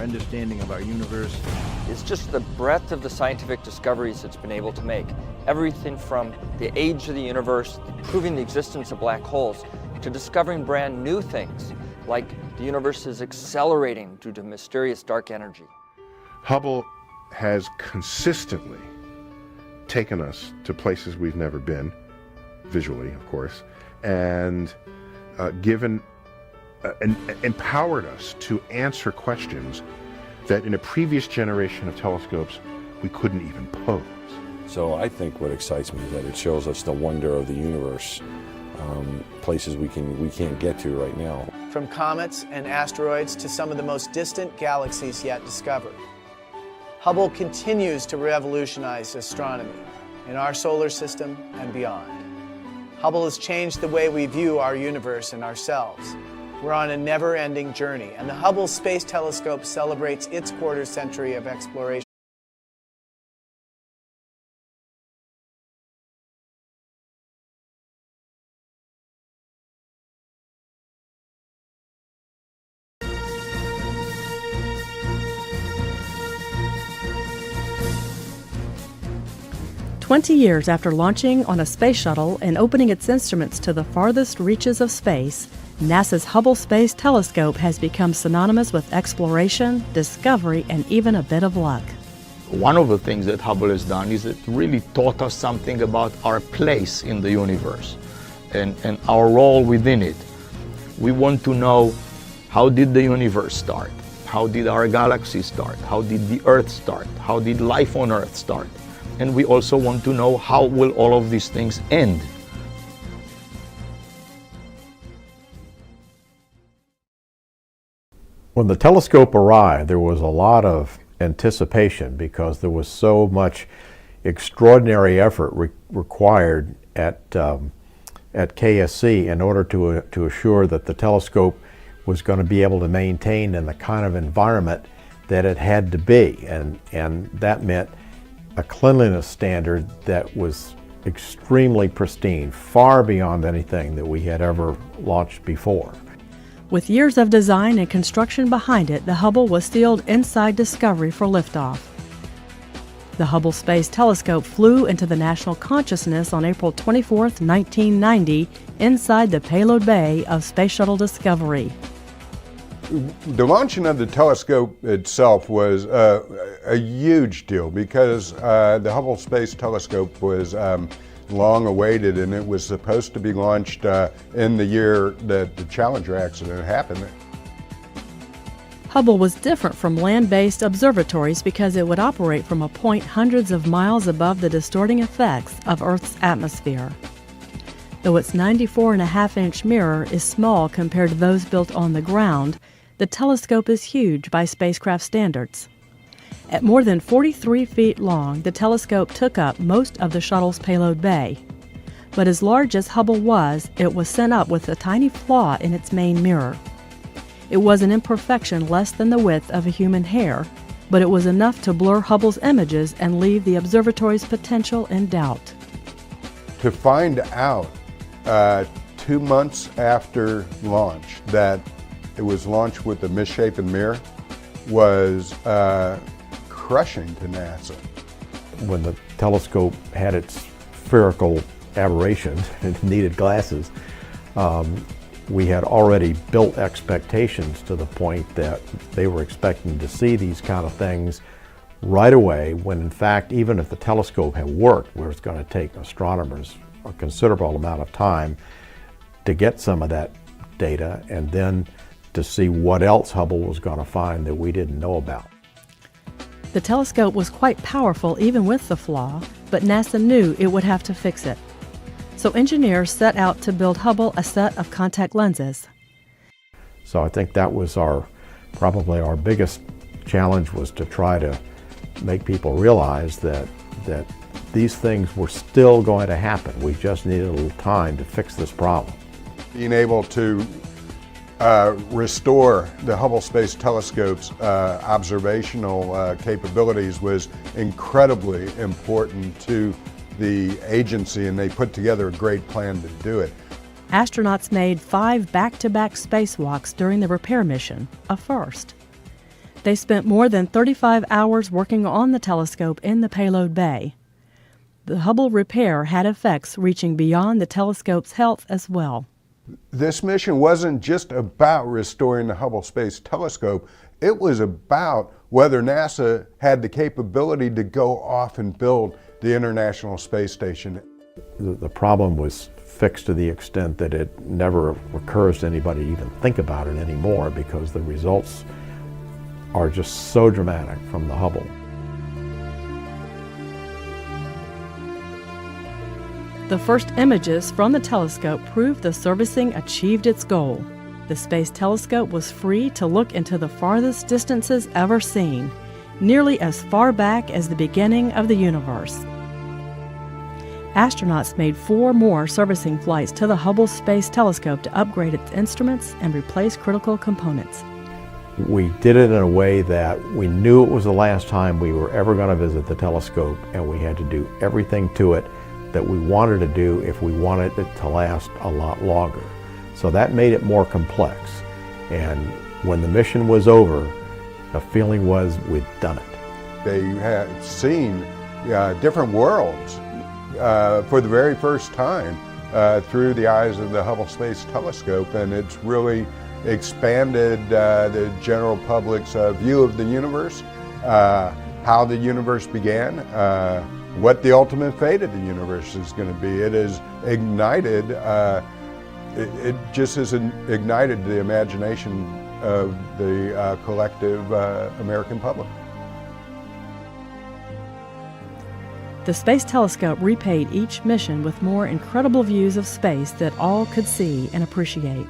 understanding of our universe. It's just the breadth of the scientific discoveries it's been able to make. Everything from the age of the universe, proving the existence of black holes, to discovering brand new things, like the universe is accelerating due to mysterious dark energy. Hubble has consistently taken us to places we've never been, visually, of course, and empowered us to answer questions that in a previous generation of telescopes we couldn't even pose. So I think what excites me is that it shows us the wonder of the universe, places we can't get to right now. From comets and asteroids to some of the most distant galaxies yet discovered, Hubble continues to revolutionize astronomy in our solar system and beyond. Hubble has changed the way we view our universe and ourselves. We're on a never-ending journey, and the Hubble Space Telescope celebrates its quarter century of exploration. "20 years after launching on a space shuttle and opening its instruments to the farthest reaches of space, NASA's Hubble Space Telescope has become synonymous with exploration, discovery, and even a bit of luck. One of the things that Hubble has done is it really taught us something about our place in the universe and our role within it. We want to know, how did the universe start? How did our galaxy start? How did the Earth start? How did life on Earth start? And we also want to know, how will all of these things end? When the telescope arrived, there was a lot of anticipation because there was so much extraordinary effort required at KSC in order to assure that the telescope was going to be able to maintain in the kind of environment that it had to be. And that meant a cleanliness standard that was extremely pristine, far beyond anything that we had ever launched before. With years of design and construction behind it, the Hubble was sealed inside Discovery for liftoff. The Hubble Space Telescope flew into the national consciousness on April 24, 1990, inside the payload bay of Space Shuttle Discovery. The launching of the telescope itself was a huge deal because the Hubble Space Telescope was long awaited, and it was supposed to be launched in the year that the Challenger accident happened. Hubble was different from land-based observatories because it would operate from a point hundreds of miles above the distorting effects of Earth's atmosphere. Though its 94.5-inch mirror is small compared to those built on the ground, the telescope is huge by spacecraft standards. At more than 43 feet long, the telescope took up most of the shuttle's payload bay. But as large as Hubble was, it was sent up with a tiny flaw in its main mirror. It was an imperfection less than the width of a human hair, but it was enough to blur Hubble's images and leave the observatory's potential in doubt. To find out 2 months after launch that it was launched with a misshapen mirror was crushing to NASA. When the telescope had its spherical aberration and needed glasses, we had already built expectations to the point that they were expecting to see these kind of things right away, when in fact, even if the telescope had worked, where it's going to take astronomers a considerable amount of time to get some of that data and then to see what else Hubble was going to find that we didn't know about. The telescope was quite powerful even with the flaw, but NASA knew it would have to fix it. So engineers set out to build Hubble a set of contact lenses. So I think that was probably our biggest challenge, was to try to make people realize that these things were still going to happen. We just needed a little time to fix this problem. Being able to restore the Hubble Space Telescope's observational capabilities was incredibly important to the agency, and they put together a great plan to do it. Astronauts made 5 back-to-back spacewalks during the repair mission, a first. They spent more than 35 hours working on the telescope in the payload bay. The Hubble repair had effects reaching beyond the telescope's health as well. This mission wasn't just about restoring the Hubble Space Telescope. It was about whether NASA had the capability to go off and build the International Space Station. The problem was fixed to the extent that it never occurs to anybody to even think about it anymore, because the results are just so dramatic from the Hubble. The first images from the telescope proved the servicing achieved its goal. The Space Telescope was free to look into the farthest distances ever seen, nearly as far back as the beginning of the universe. Astronauts made 4 more servicing flights to the Hubble Space Telescope to upgrade its instruments and replace critical components. We did it in a way that we knew it was the last time we were ever going to visit the telescope, and we had to do everything to it that we wanted to do if we wanted it to last a lot longer. So that made it more complex. And when the mission was over, the feeling was we'd done it. They had seen different worlds for the very first time through the eyes of the Hubble Space Telescope, and it's really expanded the general public's view of the universe, how the universe began, what the ultimate fate of the universe is going to be. It has ignited, it just has ignited the imagination of the collective American public. The Space Telescope repaid each mission with more incredible views of space that all could see and appreciate.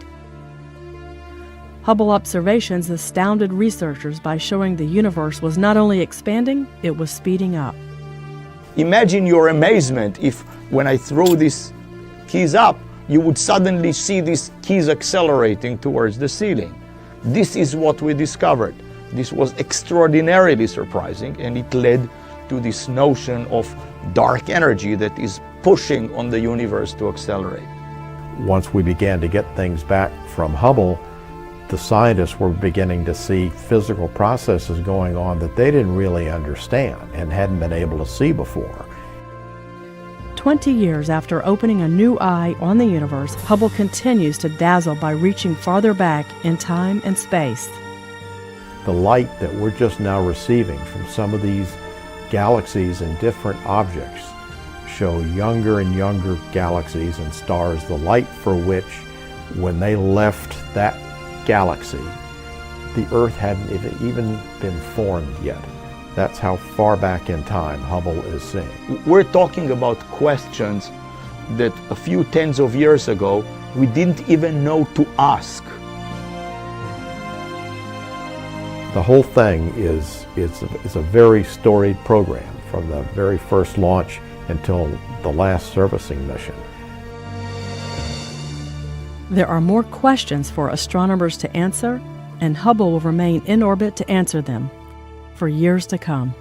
Hubble observations astounded researchers by showing the universe was not only expanding, it was speeding up. Imagine your amazement if, when I throw these keys up, you would suddenly see these keys accelerating towards the ceiling. This is what we discovered. This was extraordinarily surprising, and it led to this notion of dark energy that is pushing on the universe to accelerate. Once we began to get things back from Hubble, the scientists were beginning to see physical processes going on that they didn't really understand and hadn't been able to see before. 20 years after opening a new eye on the universe, Hubble continues to dazzle by reaching farther back in time and space. The light that we're just now receiving from some of these galaxies and different objects show younger and younger galaxies and stars, the light for which, when they left that galaxy, the Earth hadn't even been formed yet. That's how far back in time Hubble is seeing. We're talking about questions that a few tens of years ago we didn't even know to ask. The whole thing is a very storied program from the very first launch until the last servicing mission. There are more questions for astronomers to answer, and Hubble will remain in orbit to answer them for years to come.